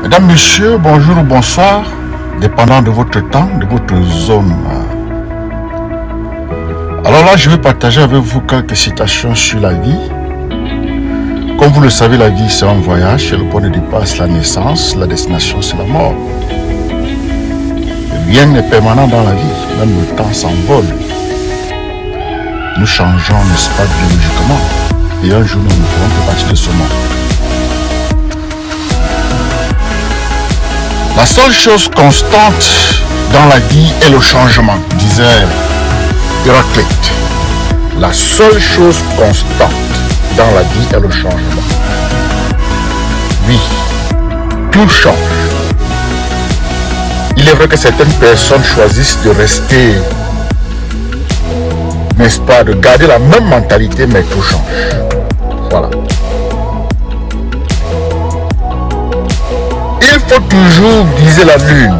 Mesdames, Messieurs, bonjour ou bonsoir, dépendant de votre temps, de votre zone. Alors là, je vais partager avec vous quelques citations sur la vie. Comme vous le savez, la vie, c'est un voyage. Et le point de départ, c'est la naissance. La destination, c'est la mort. Rien n'est permanent dans la vie. Même le temps s'envole. Nous changeons, n'est-ce pas, biologiquement. Et un jour, nous ne ferons plus partie de ce monde. La seule chose constante dans la vie est le changement, disait Héraclite. La seule chose constante dans la vie est le changement. Oui, tout change. Il est vrai que certaines personnes choisissent de rester, n'est-ce pas, de garder la même mentalité, mais tout change. Voilà. Il faut toujours viser la lune,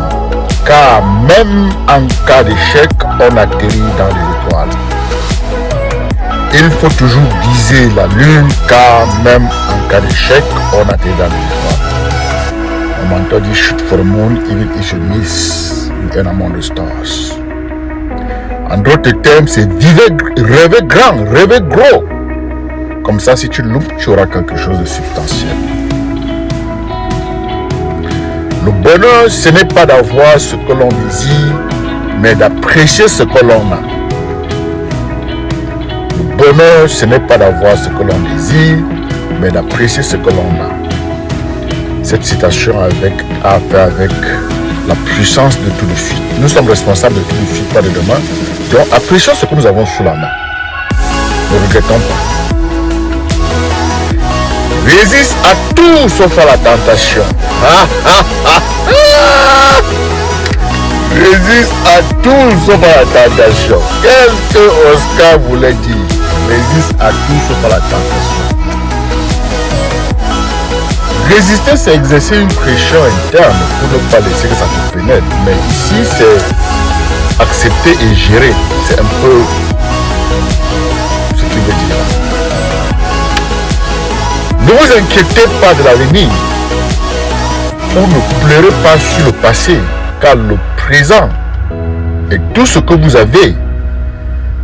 car même en cas d'échec, on atterrit dans les étoiles. Il faut toujours viser la lune, car même en cas d'échec, on atterrit dans les étoiles. Mon mentor dit shoot for the moon, even if you miss, you earn among the stars. En d'autres termes, c'est rêver grand, rêver gros. Comme ça, si tu loupes, tu auras quelque chose de substantiel. Le bonheur, ce n'est pas d'avoir ce que l'on désire, mais d'apprécier ce que l'on a. Le bonheur, ce n'est pas d'avoir ce que l'on désire, mais d'apprécier ce que l'on a. Cette citation a fait avec la puissance de tout de suite. Nous sommes responsables de tout de suite, pas de demain. Donc, apprécions ce que nous avons sous la main. Ne regrettons pas. Résiste à tout sauf à la tentation. Résiste à tout sauf à la tentation. Qu'est-ce que Oscar voulait dire? Résiste à tout sauf à la tentation. Résister, c'est exercer une pression interne pour ne pas laisser que ça te pénètre. Mais ici, c'est accepter et gérer. C'est un peu ce qu'il veut dire. Ne vous inquiétez pas de l'avenir ou ne pleurez pas sur le passé, car le présent est tout ce que vous avez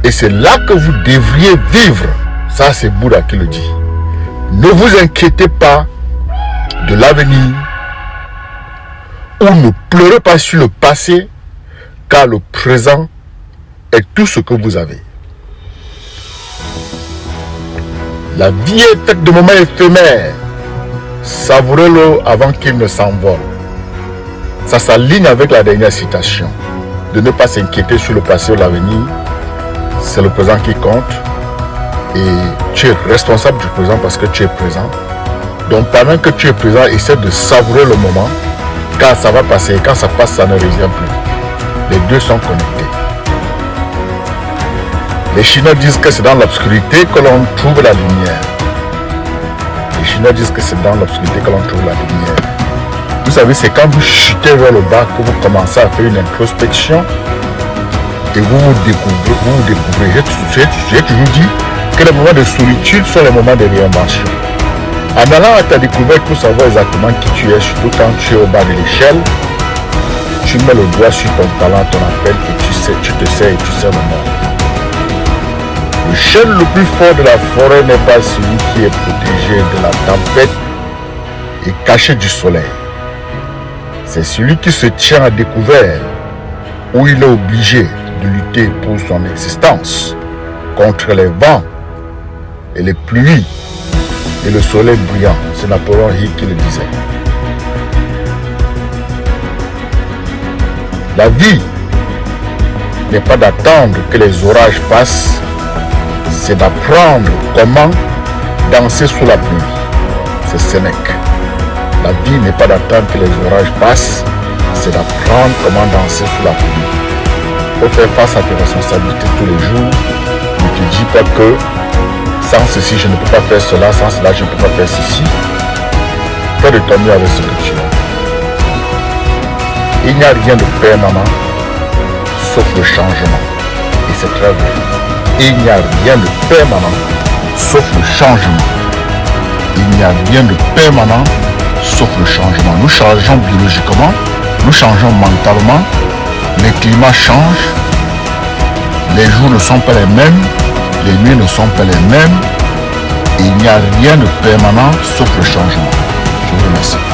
et c'est là que vous devriez vivre. Ça, c'est Bouddha qui le dit. Ne vous inquiétez pas de l'avenir ou ne pleurez pas sur le passé, car le présent est tout ce que vous avez. La vie est faite de moments éphémères. Savourez-le avant qu'il ne s'envole. Ça s'aligne avec la dernière citation. De ne pas s'inquiéter sur le passé ou l'avenir. C'est le présent qui compte. Et tu es responsable du présent parce que tu es présent. Donc pendant que tu es présent, essaie de savourer le moment. Car ça va passer. Et quand ça passe, ça ne revient plus. Les deux sont connectés. Les Chinois disent que c'est dans l'obscurité que l'on trouve la lumière. Les Chinois disent que c'est dans l'obscurité que l'on trouve la lumière. Vous savez, c'est quand vous chutez vers le bas que vous commencez à faire une introspection et vous vous découvrez. J'ai toujours dit que les moments de solitude sont les moments de réinvention. En allant à ta découverte pour savoir exactement qui tu es, surtout quand tu es au bas de l'échelle, tu mets le doigt sur ton talent, ton appel et tu te sais et tu sais le monde. Le chêne le plus fort de la forêt n'est pas celui qui est protégé de la tempête et caché du soleil. C'est celui qui se tient à découvert, où il est obligé de lutter pour son existence contre les vents et les pluies et le soleil brillant. C'est Napoléon Hill qui le disait. La vie n'est pas d'attendre que les orages passent, c'est d'apprendre comment danser sous la pluie. C'est Sénèque. La vie n'est pas d'attendre que les orages passent, c'est d'apprendre comment danser sous la pluie. Il faut faire face à tes responsabilités tous les jours. Ne te dis pas que sans ceci je ne peux pas faire cela, sans cela je ne peux pas faire ceci. Fais de ton mieux avec ce que tu as. Il n'y a rien de permanent sauf le changement. Et c'est très vrai. Il n'y a rien de permanent sauf le changement. Il n'y a rien de permanent sauf le changement. Nous changeons biologiquement, nous changeons mentalement, les climats changent, les jours ne sont pas les mêmes, les nuits ne sont pas les mêmes, et il n'y a rien de permanent sauf le changement. Je vous remercie.